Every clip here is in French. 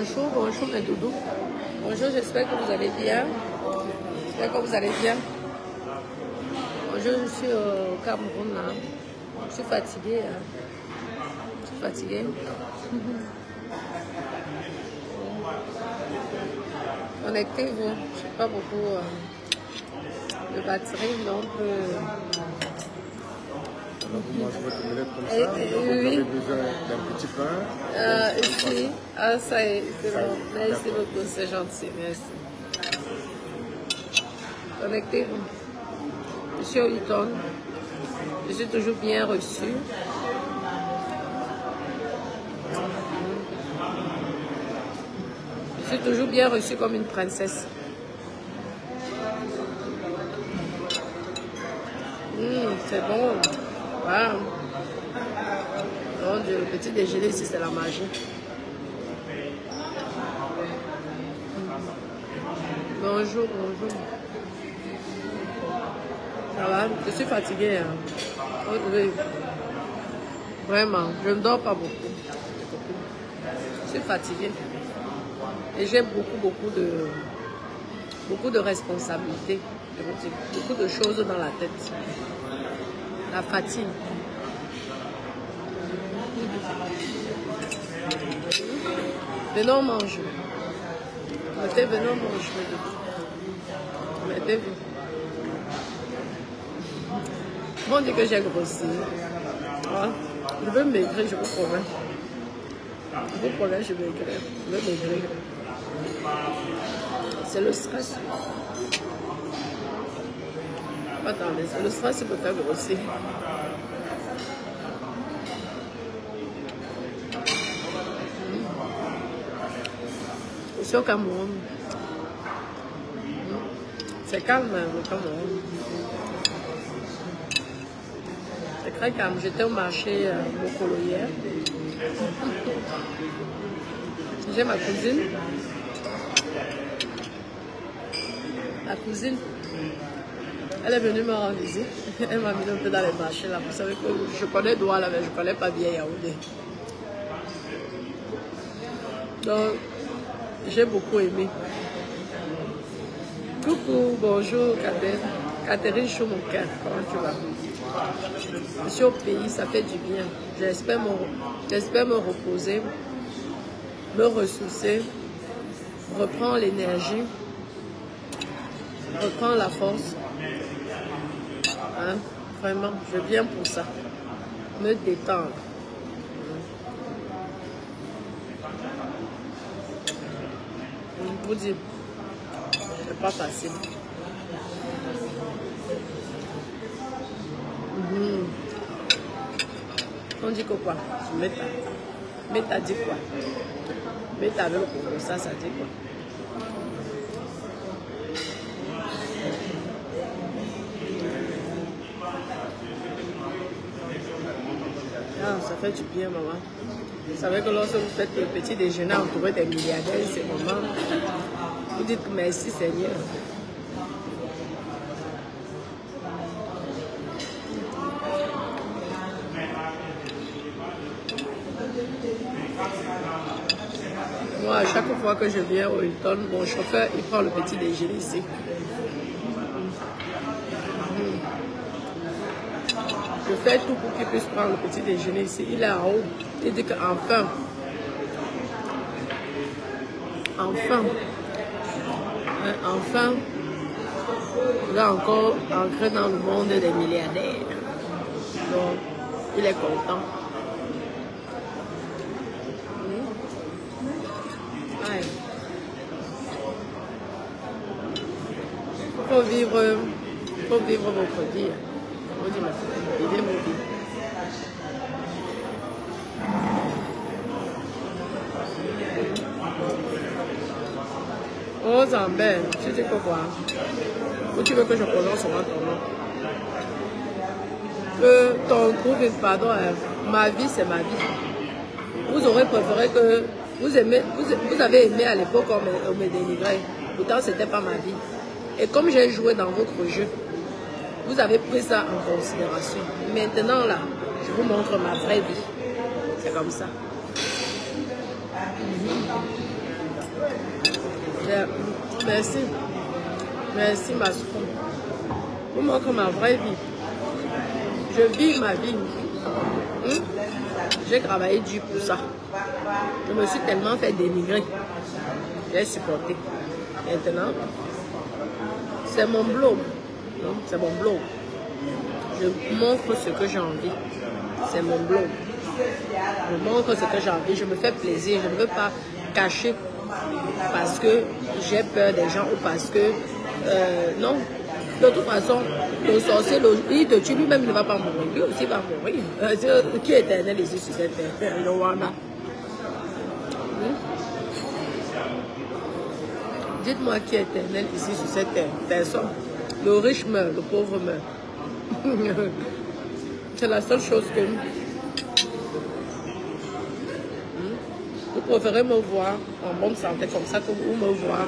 Bonjour, bonjour mes doudous. Bonjour, j'espère que vous allez bien. J'espère que vous allez bien. Bonjour, je suis au Cameroun là. Je suis fatiguée. Hein. Je suis fatiguée. Connectez-vous. Je n'ai pas beaucoup de batterie, donc... Vous mangez votre omelette comme ça, oui. vous avez besoin d'un petit pain. Ici, ah ça y est, c'est bon. Merci beaucoup, c'est gentil, merci. Connectez-vous. Je suis au Hilton. Je suis toujours bien reçue. Je suis toujours bien reçue comme une princesse. C'est bon. Wow. Mon Dieu, le petit déjeuner ici, c'est la magie. Bonjour, bonjour. Ça va? Je suis fatiguée. Hein. Oh, oui. Vraiment, je ne dors pas beaucoup. Je suis fatiguée. Et j'ai beaucoup de responsabilités. Beaucoup de choses dans la tête. La fatigue. Venons manger. Venons manger. Mettez-vous. On dit que j'ai grossi. Ah, je veux maigrir, je vous promets. Je vous promets, je vais maigrir. Je veux maigrir. C'est le stress. Attendez, le stress peut faire grossir. Je suis au Cameroun. C'est calme, le Cameroun. C'est très calme. J'étais au marché Mokolo hier. J'ai ma cousine. La cousine, elle est venue me rendre visite. Elle m'a mis un peu dans les marchés là. Vous savez que je connais Douala, mais je ne connais pas bien Yaoundé. Donc, j'ai beaucoup aimé. Coucou, bonjour Catherine Choumonka, comment tu vas? Je suis au pays, ça fait du bien. J'espère me reposer, me ressourcer, reprendre l'énergie, reprendre la force. Hein? Vraiment, je viens pour ça. Me détendre. Je vous dis, c'est pas facile. On dit que quoi? Meta. Meta dit quoi? Meta avec le Congo, ça dit quoi? Ah, ça fait du bien, maman. Vous savez que lorsque vous faites le petit déjeuner entouré des milliardaires, c'est moment. Vous dites merci Seigneur. Moi, à chaque fois que je viens au Hilton, mon chauffeur, il prend le petit déjeuner ici. Je fais tout pour qu'il puisse prendre le petit déjeuner ici. Il est en haut. Il dit qu'enfin, il est encore ancré dans le monde des milliardaires. Donc, il est content. Il faut vivre votre vie. Vivez vos vies. Oh Zambé, tu sais quoi? Ou tu veux que je prononce ton nom? Que ton groupe, pardon, ma vie c'est ma vie. Vous aurez préféré que vous avez aimé à l'époque on me dénigrait. Pourtant c'était pas ma vie. Et comme j'ai joué dans votre jeu, vous avez pris ça en considération. Maintenant là, je vous montre ma vraie vie. C'est comme ça. Merci. Merci, ma soeur. Vous montrez ma vraie vie. Je vis ma vie. J'ai travaillé dur pour ça. Je me suis tellement fait dénigrer. J'ai supporté. Maintenant, c'est mon blog. C'est mon blog. Je montre ce que j'ai envie. C'est mon blog. Je montre ce que j'ai envie. Je me fais plaisir. Je ne veux pas cacher parce que j'ai peur des gens ou parce que... non. De toute façon, le sorcier, il te tue, lui-même, il ne va pas mourir. Lui aussi va mourir. Qui est éternel ici sur cette terre? Le Rwanda. Dites-moi qui est éternel ici sur cette terre. Personne. Le riche meurt, le pauvre meurt. C'est la seule chose que... Vous préférez me voir en bonne santé comme ça que vous me voir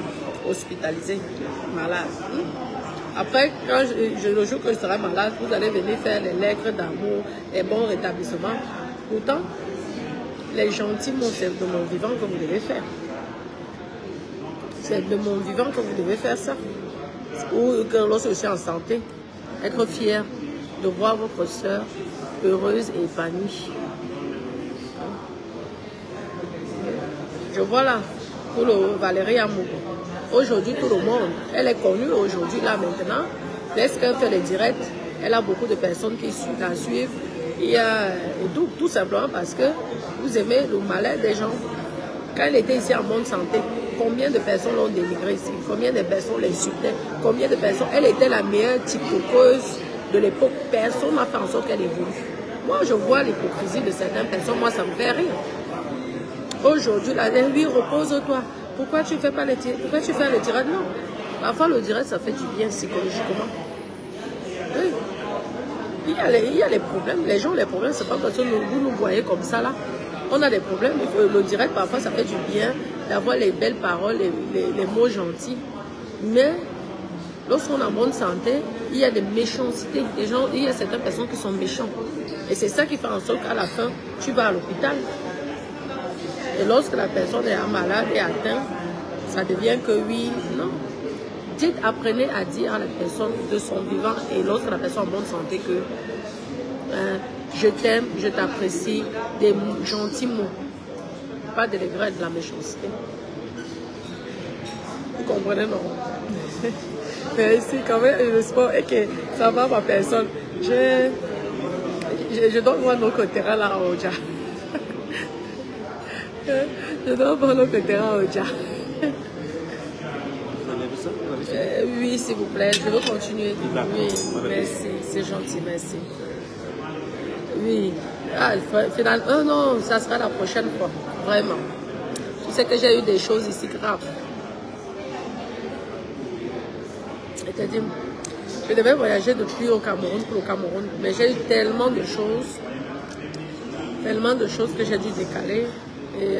hospitalisé, malade. Après, quand le jour que je serai malade, vous allez venir faire les lettres d'amour, les bons rétablissements. Pourtant, les gentils mots, c'est de mon vivant que vous devez faire. C'est de mon vivant que vous devez faire ça. Ou que lorsque je suis en santé, être fier de voir votre soeur heureuse et épanouie. Je vois là, pour Valérie Amour. Aujourd'hui, tout le monde, elle est connue aujourd'hui, là, maintenant. Lorsqu'elle fait les directs, elle a beaucoup de personnes qui la suivent. Et tout simplement parce que vous aimez le malheur des gens. Quand elle était ici en bonne santé, combien de personnes l'ont dénigrée ici? Combien de personnes l'insultaient? Combien de personnes? Elle était la meilleure tiktokeuse de l'époque. Personne n'a fait en sorte qu'elle évolue. Moi, je vois l'hypocrisie de certaines personnes. Moi, ça me fait rire. Aujourd'hui, la vie, repose-toi. Pourquoi tu fais pas le direct? Pourquoi tu fais le direct? Non. Parfois, le direct, ça fait du bien psychologiquement. Oui. Il y a les problèmes. Les gens, les problèmes, c'est pas parce que vous nous voyez comme ça, là. On a des problèmes. Le direct, parfois, ça fait du bien d'avoir les belles paroles, les mots gentils. Mais, lorsqu'on est en bonne santé, il y a des méchancetés. Les gens, il y a certaines personnes qui sont méchantes. Et c'est ça qui fait en sorte qu'à la fin, tu vas à l'hôpital. Et lorsque la personne est malade et atteinte, ça devient que oui, non. Dites, apprenez à dire à la personne de son vivant et lorsque la personne est en bonne santé que je t'aime, je t'apprécie, des gentils mots. Pas de regret, de la méchanceté. Vous comprenez, non? Mais ici, quand même, le sport, et que ça va ma personne. Je dois voir notre terrain là au Oja. Je dois voir notre terrain au Oja. Oui, s'il vous plaît, je veux continuer. Oui, merci, c'est gentil, merci. Oui, finalement, non, ça sera la prochaine fois, vraiment. Tu sais que j'ai eu des choses ici graves. C'est-à-dire, je devais voyager depuis au Cameroun pour le Cameroun, mais j'ai eu tellement de choses que j'ai dû décaler et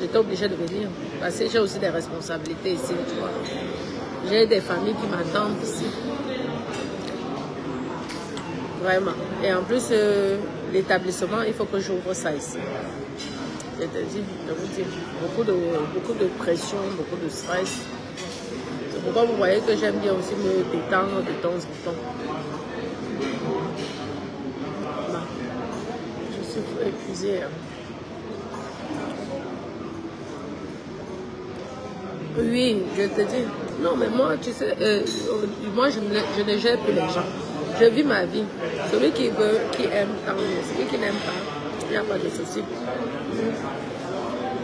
j'étais obligée de venir parce que j'ai aussi des responsabilités ici, tu vois. J'ai des familles qui m'attendent ici. Vraiment. Et en plus, l'établissement, il faut que j'ouvre ça ici. C'est-à-dire, je vous dis, beaucoup de pression, beaucoup de stress. C'est pourquoi vous voyez que j'aime bien aussi me détendre de temps en temps. Bah, je suis épuisée. Oui, je te dis. Non, mais moi, tu sais, moi, je ne gère plus les gens. Je vis ma vie. Celui qui veut, qui aime, tant mieux. Celui qui n'aime pas, il n'y a pas de souci.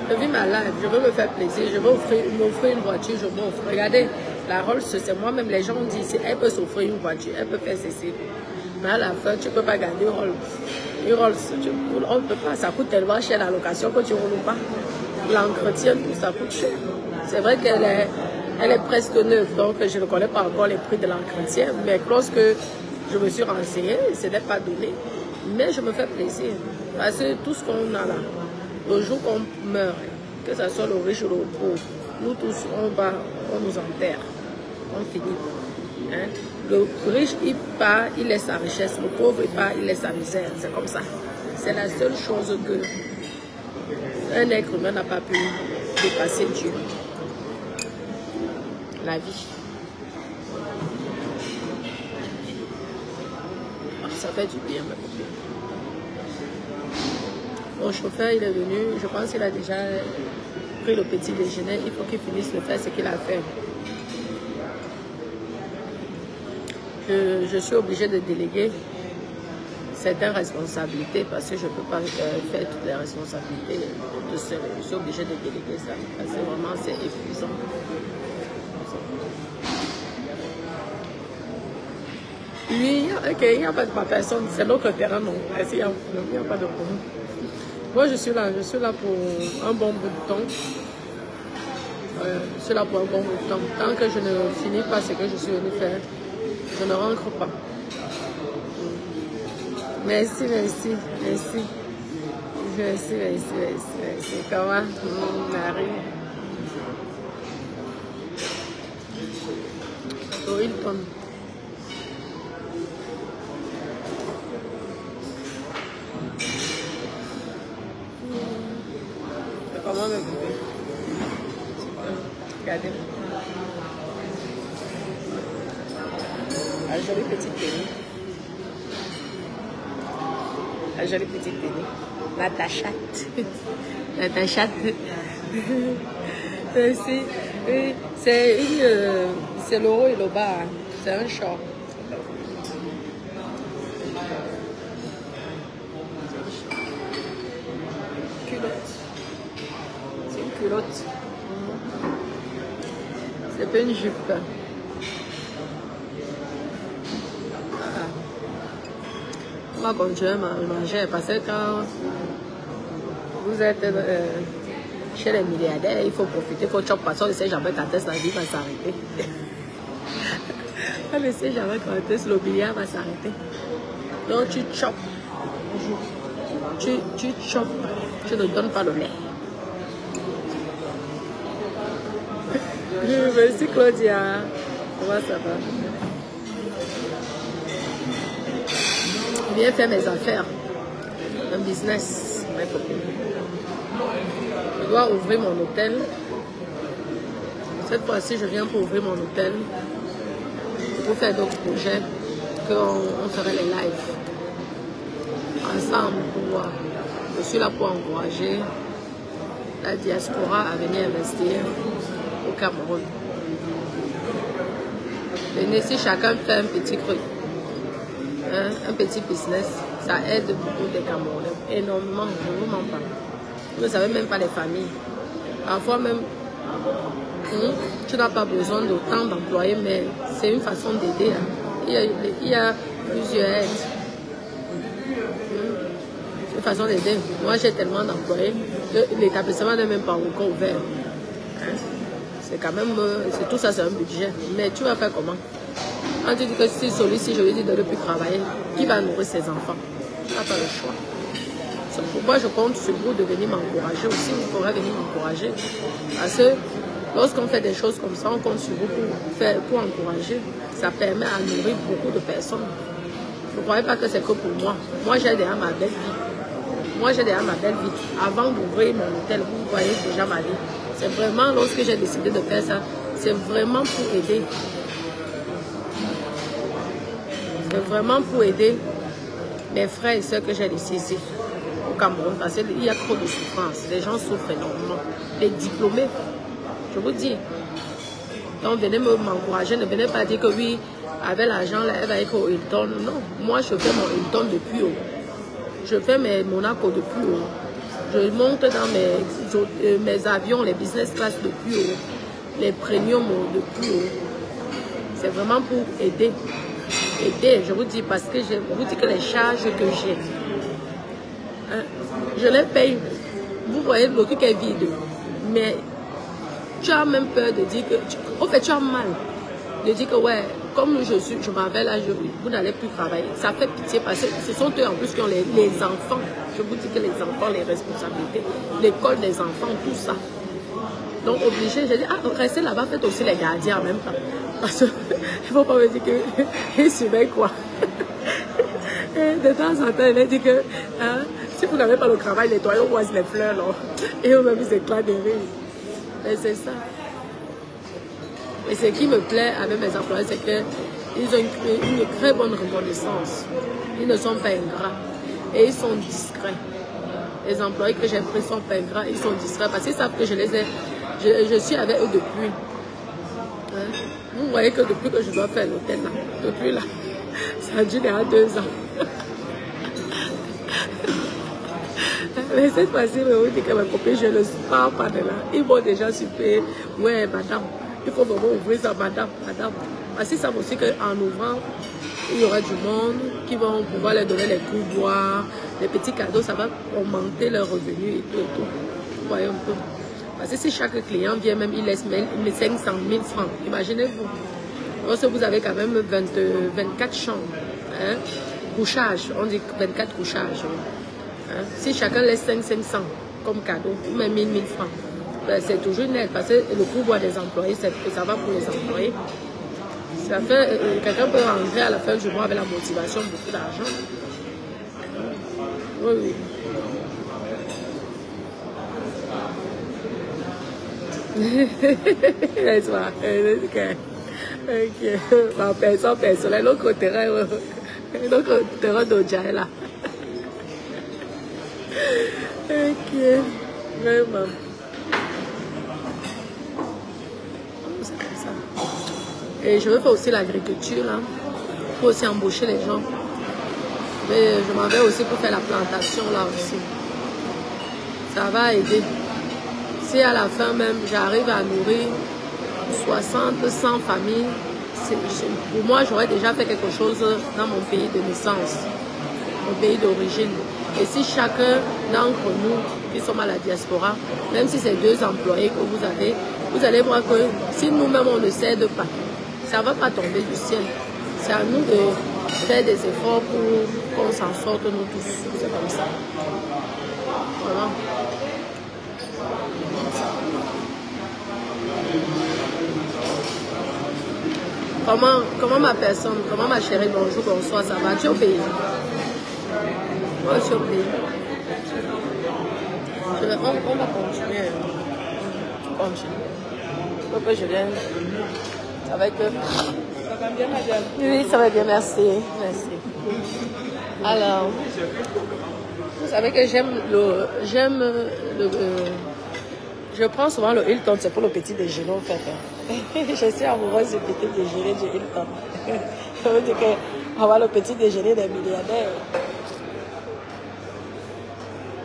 Je vis ma life, je veux me faire plaisir, je veux m'offrir une voiture, je m'offre. Regardez, la Rolls, c'est moi-même, les gens disent, elle peut s'offrir une voiture, elle peut faire ceci. Mais à la fin, tu ne peux pas garder une Rolls. Une Rolls, on ne peut pas, ça coûte tellement cher la location que tu ne roules pas. L'entretien, tout ça coûte cher. C'est vrai qu'elle est presque neuve, donc je ne connais pas encore les prix de l'entretien, mais lorsque je me suis renseignée, ce n'est pas donné. Mais je me fais plaisir, parce que tout ce qu'on a là, le jour qu'on meurt, que ce soit le riche ou le pauvre, nous tous, on nous enterre, on finit. Hein? Le riche, il part, il laisse sa richesse, le pauvre, il part, il laisse sa misère, c'est comme ça. C'est la seule chose que un être humain n'a pas pu dépasser Dieu. la vie. Ça fait du bien, ma copine. Mon chauffeur, il est venu, je pense qu'il a déjà pris le petit déjeuner. Il faut qu'il finisse de faire ce qu'il a à faire. Je suis obligée de déléguer certaines responsabilités parce que je ne peux pas faire toutes les responsabilités de seul. Je suis obligée de déléguer ça parce que vraiment c'est épuisant. Oui, ok, il n'y a pas de ma personne, c'est l'autre terrain, non. Il n'y a pas de problème. Moi, je suis là pour un bon bout de temps. Je suis là pour un bon bout de temps. Tant que je ne finis pas ce que je suis venue faire, je ne rentre pas. Merci, merci, merci. Merci. Comment, Marie? Oh, il tombe. Comment me couper? Regardez. La jolie petite télé. La jolie petite télé. La tachate. La tachate. C'est le haut et le bas. C'est un short. C'est une culotte. C'est pas une jupe. Moi, quand je mangeais, parce que quand vous êtes chez les milliardaires, il faut profiter, il faut chopper. Parce qu'on ne sait jamais quand est-ce que la vie va s'arrêter. On ne sait jamais quand est-ce que le milliard va s'arrêter. Donc tu chopes. Tu chopes. Tu ne donnes pas le lait. Merci Claudia. Comment ça va? Je viens faire mes affaires. Un business, mes copines. Je dois ouvrir mon hôtel. Cette fois-ci, je viens pour ouvrir mon hôtel. Pour faire d'autres projets. Qu'on ferait les lives. Ensemble pour voir. Je suis là pour encourager la diaspora à venir investir au Cameroun. Venez, si chacun fait un petit truc, un petit business, ça aide beaucoup les Camerounais. Énormément, je ne vous mens pas. Vous ne savez même pas les familles. Parfois même, tu n'as pas besoin d'autant d'employés, mais c'est une façon d'aider. Il y a plusieurs aides. Une façon d'aider. Moi, j'ai tellement d'employés que l'établissement n'est même pas encore ouvert. C'est quand même, c'est tout ça, c'est un budget. Mais tu vas faire comment? Quand tu dis que si celui-ci, je lui dis de ne plus travailler, qui va nourrir ses enfants? Tu n'as pas le choix. C'est pourquoi je compte sur vous de venir m'encourager aussi. Vous pourrez venir m'encourager. Parce que lorsqu'on fait des choses comme ça, on compte sur vous pour encourager. Ça permet à nourrir beaucoup de personnes. Ne croyez pas que c'est que pour moi. Moi, j'ai déjà ma belle vie. Moi, j'ai déjà ma belle vie. Avant d'ouvrir mon hôtel, vous voyez déjà ma vie. C'est vraiment, lorsque j'ai décidé de faire ça, c'est vraiment pour aider. C'est vraiment pour aider mes frères et soeurs que j'ai laissés ici, au Cameroun, parce qu'il y a trop de souffrance. Les gens souffrent énormément. Les diplômés, je vous dis. Donc, venez m'encourager. Ne venez pas dire que oui, avec l'argent, elle va être au Hilton. Non, moi, je fais mon Hilton depuis haut. Je fais mes Monaco depuis haut. Je monte dans mes avions, les business class depuis haut. Les premium depuis haut. C'est vraiment pour aider. Aider, je vous dis, parce que je vous dis que les charges que j'ai, je les paye. Vous voyez, le truc est vide. Mais tu as même peur de dire que... En fait, tu as mal de dire que, ouais, comme je m'en vais là, vous n'allez plus travailler. Ça fait pitié parce que ce sont eux en plus qui ont les enfants. Je vous dis que les enfants, les responsabilités, l'école des enfants, tout ça. Donc, obligé, j'ai dit, restez là-bas, faites aussi les gardiens en même temps. Parce qu'il ne faut pas me dire qu'ils surveillent quoi. De temps en temps, il a dit que si vous n'avez pas le travail, nettoyez au moins les fleurs. Là. Et eux-mêmes, ils éclatent de rire. Et c'est ça. Et ce qui me plaît avec mes employés, c'est qu'ils ont une très bonne reconnaissance. Ils ne sont pas ingrats. Et ils sont discrets. Les employés que j'ai pris sont pas ingrats, ils sont discrets parce qu'ils savent que je suis avec eux depuis. Hein? Vous voyez que depuis que je dois faire l'hôtel là, depuis là, ça a duré à 2 ans. Mais cette fois-ci, vous dites que mes copines, je ne suis pas de là. Ils vont déjà super. Ouais, madame, il faut vraiment ouvrir ça, madame. Parce qu'ils savent aussi qu'en ouvrant, il y aura du monde qui vont pouvoir leur donner les pourboires, les petits cadeaux, ça va augmenter leurs revenus et tout. Vous voyez un peu. Parce que si chaque client vient même, il laisse 500 000 francs. Imaginez-vous. Lorsque vous avez quand même 24 chambres, hein, couchage, on dit 24 couchages. Hein. Si chacun laisse 500 comme cadeau, ou même 1000 francs, ben c'est toujours net. Parce que le pourboire des employés, ça va pour les employés. Ça fait, quelqu'un peut rentrer à la fin du mois avec la motivation, beaucoup d'argent. Oui. Laisse voir. Ok. Bon, personne personnel. L'autre terrain d'Oja est là. Ok. Vraiment. C'est comme ça. Et je veux faire aussi l'agriculture là. Pour aussi embaucher les gens. Mais je m'en vais aussi pour faire la plantation là aussi. Ça va aider. Si à la fin même j'arrive à nourrir 60, 100 familles, pour moi j'aurais déjà fait quelque chose dans mon pays de naissance, mon pays d'origine. Et si chacun d'entre nous qui sommes à la diaspora, même si c'est 2 employés que vous allez voir que si nous-mêmes on ne s'aide pas, ça ne va pas tomber du ciel. C'est à nous de faire des efforts pour qu'on s'en sorte nous tous. C'est comme ça. Voilà. Comment ma personne, comment ma chérie, bonjour, bonsoir, ça va? Tu es au pays? Moi, je suis au pays. On va continuer. Faut que je vienne avec eux. Ça va bien, madame? Oui, ça va bien, merci. Merci. Alors, vous savez que je prends souvent le Hilton, c'est pour le petit déjeuner en fait. Je suis amoureuse du petit déjeuner du Hilton. Je veux dire avoir le petit déjeuner des milliardaires.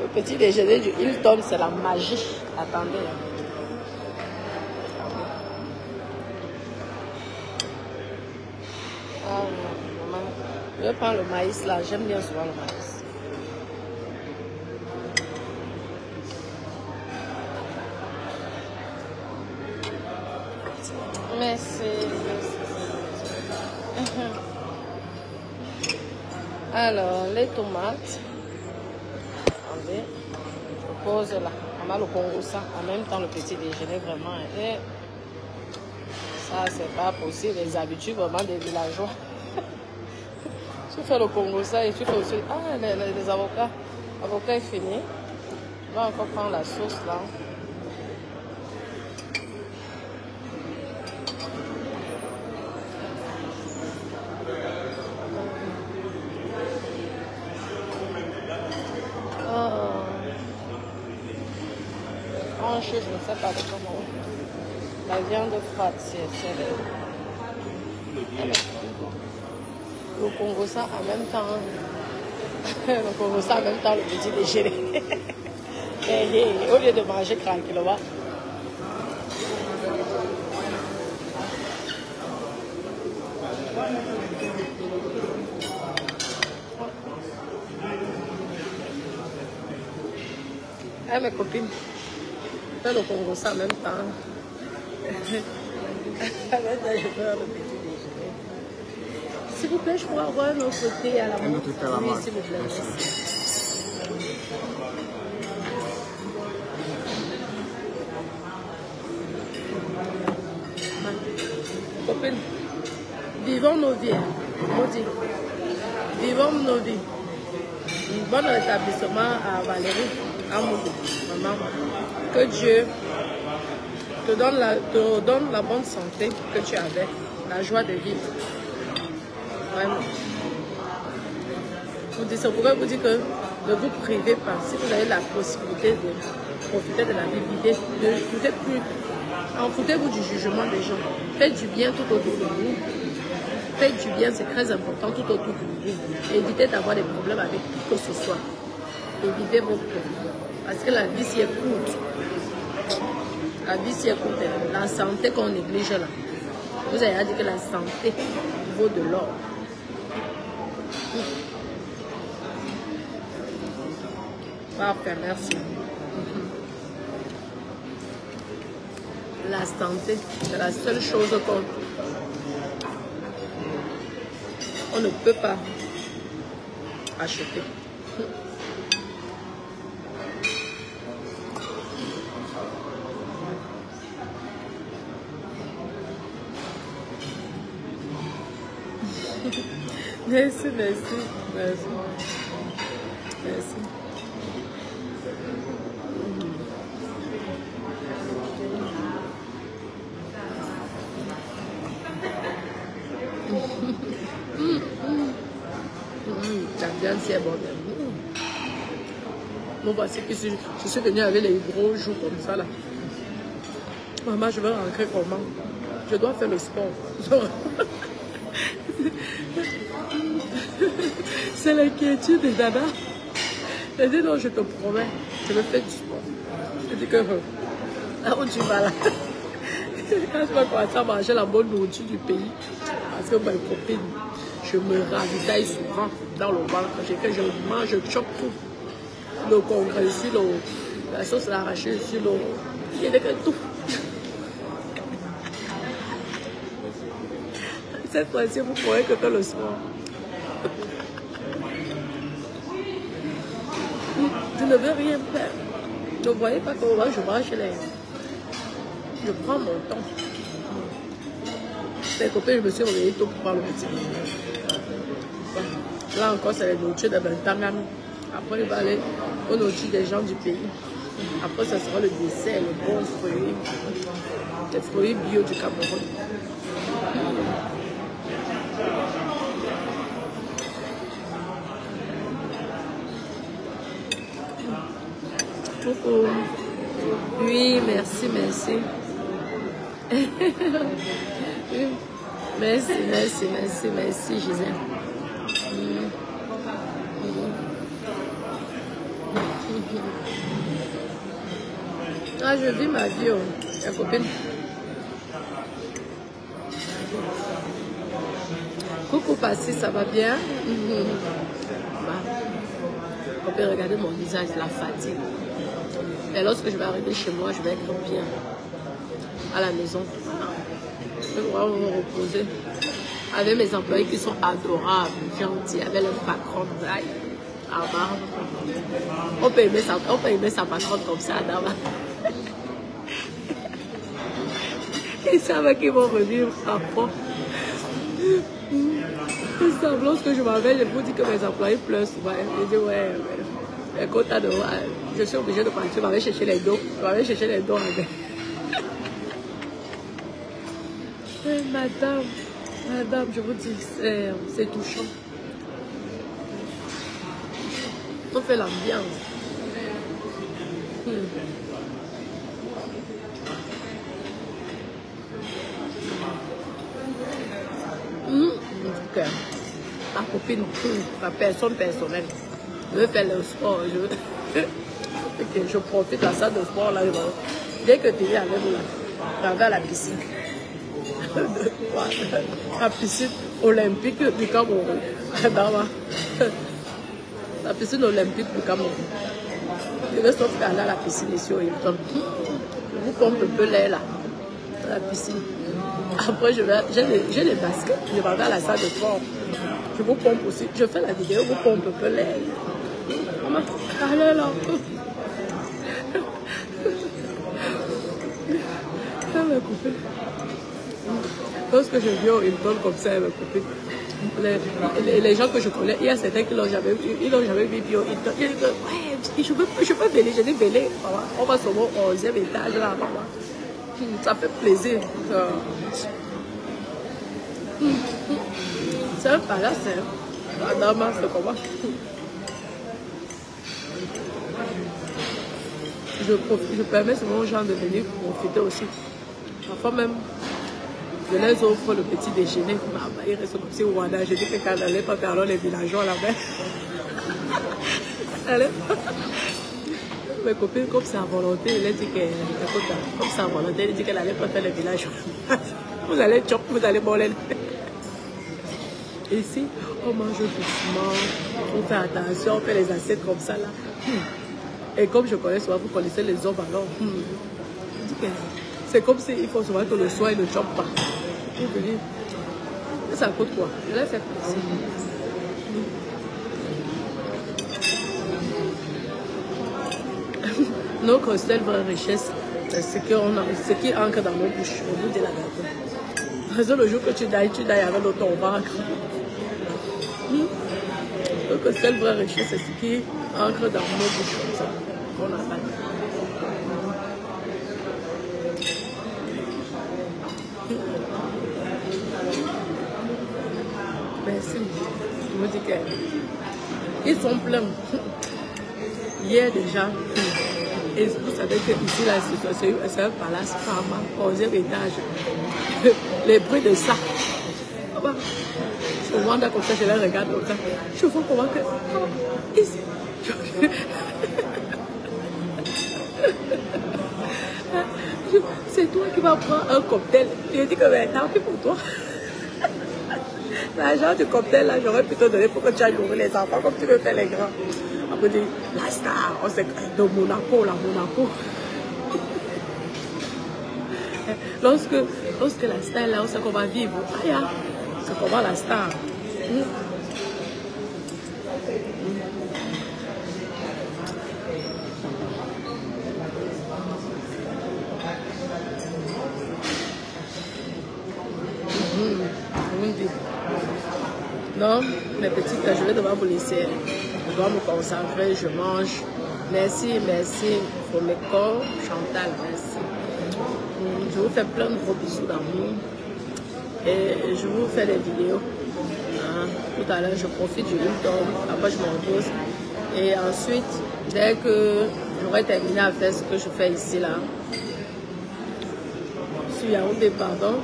Le petit déjeuner du Hilton, c'est la magie. Attendez. Ah, maman. Je vais prendre le maïs là, j'aime bien souvent le maïs. Merci. Alors, les tomates. Attendez. Je pose là. On a le Congo ça. En même temps, le petit déjeuner vraiment. Et ça, c'est pas possible. Les habitudes vraiment des villageois. Tu fais le Congo ça et tu fais aussi. Ah, les avocats. L'avocat est fini. Je vais encore prendre la sauce là. Je ne sais pas comment. La viande froide, c'est le Congo ça en même temps. Le Congo ça en même temps le petit déjeuner. Au lieu de manger tranquillement. Ah, mes copines. Faire le Congo ça en même temps. Je vais le petit déjeuner. S'il vous plaît, je pourrais avoir un autre thé à la main. Un autre thé à la main. Oui, s'il vous plaît. Copine, vivons nos vies. Maudit. Vivons nos vies. Bon rétablissement à Valérie, à Moudou, maman. Que Dieu te donne la bonne santé que tu avais, la joie de vivre. Vraiment. C'est pourquoi vous dites que ne vous privez pas. Si vous avez la possibilité de profiter de la vie, foutez-vous du jugement des gens. Faites du bien tout autour de vous. Faites du bien, c'est très important tout autour de vous. Évitez d'avoir des problèmes avec qui que ce soit. Évitez vos problèmes. Parce que la vie s'y est courte. La vie s'y est courte. La santé qu'on néglige là. Vous avez dit que la santé vaut de l'or. Parfait, merci. La santé, c'est la seule chose qu'on ne peut pas acheter. Merci, merci, merci. Merci. La viande, c'est bon. Bon, voici que je suis venue avec les gros joues comme ça là. Maman, je vais rentrer comment? Je dois faire le sport. C'est l'inquiétude des dadas. Elle dit non, je te promets, je vais faire du sport. Je dis que là où tu vas là, quand je vais commencer à manger la bonne nourriture du pays, parce que mes copines, je me ravitaille souvent dans le ventre. Je mange, je chope tout. Le congrès sur la sauce à l'arraché sur l'eau. Il y a que tout. Cette fois-ci, vous pourrez que faire le sport. Je ne veux rien faire. Ne voyez pas que moi, je mange les... Je prends mon temps. Les copains, je me suis réveillée tôt pour prendre le petit. Là encore, c'est les nourritures de Bentangan. Après, il va aller aux nourritures des gens du pays. Après, ça sera le dessert, le bon fruit. Les fruits bio du Cameroun. Coucou. Oui, merci, merci. Merci, merci, merci, merci, Gisèle. Ah, je vis ma vie, la copine. Coucou, Passy, ça va bien? On peut regarder mon visage, la fatigue. Et lorsque je vais arriver chez moi, je vais être bien à la maison. Je vais vraiment me reposer avec mes employés qui sont adorables, gentils, avec leur patron. On peut aimer sa patronne comme ça, d'abord. Ils savent qu'ils vont revenir après. Ils savent, lorsque je m'avais, je vous dis que mes employés pleurent souvent. Ils disent, ouais. Je suis obligée de partir, je m'avais cherché les dos. Madame, je vous dis, c'est touchant. On fait l'ambiance. Donc, ma copine, ma personne personnelle, je veux faire le sport. Je profite de la salle de sport là. Dès que tu es avec moi, on va à la piscine. La piscine olympique du Cameroun. La piscine olympique du Cameroun. Je vais sortir aller à la piscine ici au Hilton. Je vous pompe un peu l'air là, à la piscine. Après, j'ai des baskets, je vais aller à la salle de sport. Je vous pompe aussi. Je fais la vidéo, vous pompe un peu l'air. Maman, allez là. Elle m'a coupé. Lorsque je viens au Hilton comme ça, elle m'a coupé. Les gens que je connais, il y a certains qui l'ont jamais vu, ils l'ont jamais vu au Hilton. Ils disent, ouais, je peux venir, je dis venez, on va sur mon 11e étage là, maman. Ça fait plaisir. C'est un palace, hein. Adama, c'est comment? Je permets souvent aux gens de venir profiter aussi. Parfois même, je les offre le petit déjeuner. Ils restent comme si Rwanda. Je dis que quand elle n'est pas faire les villageois là-bas. Mes copines, comme c'est à volonté, elle dit que, comme c'est à volonté, elle dit qu'elle n'allait pas faire les villageois. Vous allez chop, vous allez moller. Ici, on mange doucement, on fait attention, on fait les assiettes comme ça là. Et comme je connais souvent, vous connaissez les hommes alors. C'est comme s'il faut souvent que le soir, il ne chope pas. Ça coûte quoi? Je l'ai fait plaisir. Nos costelles, vraie richesse, c'est ce qui ancre dans nos bouches, au bout de la gâteau. Parce que le jour que tu dailles avec l'autre on va. Nos costelles, vraie richesse, c'est ce qui ancre dans nos bouches comme ça. On a pas. Merci. Je me dis qu'ils sont pleins. Hier déjà. Et vous savez que ici, la situation, c'est un palace pharma, 11e étage. Les bruits de ça. Je vois comme ça, je les regarde comme ça. Je vois comment que. Ici. C'est toi qui vas prendre un cocktail. Je dis que mais tant pis pour toi. L'argent du cocktail, là, j'aurais plutôt donné pour que tu ailles nourrir les enfants comme tu veux faire les grands. Après, dit, la star, on sait de Monaco, la Monaco. Lorsque la star est là, on sait qu'on va vivre. C'est comment la star. Non, mes petites, je vais devoir vous laisser. Je dois me concentrer, je mange. Merci, merci pour mes corps. Chantal, merci. Je vous fais plein de gros bisous d'amour. Et je vous fais des vidéos. Tout à l'heure, je profite, je dors. Après, je me repose. Et ensuite, dès que j'aurai terminé à faire ce que je fais ici, là, sur Yaoundé, pardon,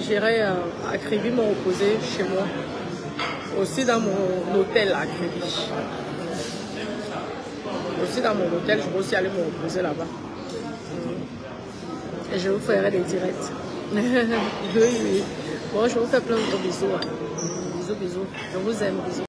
j'irai à Kribi me reposer chez moi. Aussi dans mon hôtel à Kribi. Aussi dans mon hôtel, je vais aussi aller me reposer là-bas. Et je vous ferai des directs. Oui. Bon, je vous fais plein de gros bisous. Bisous, bisous. Je vous aime, bisous.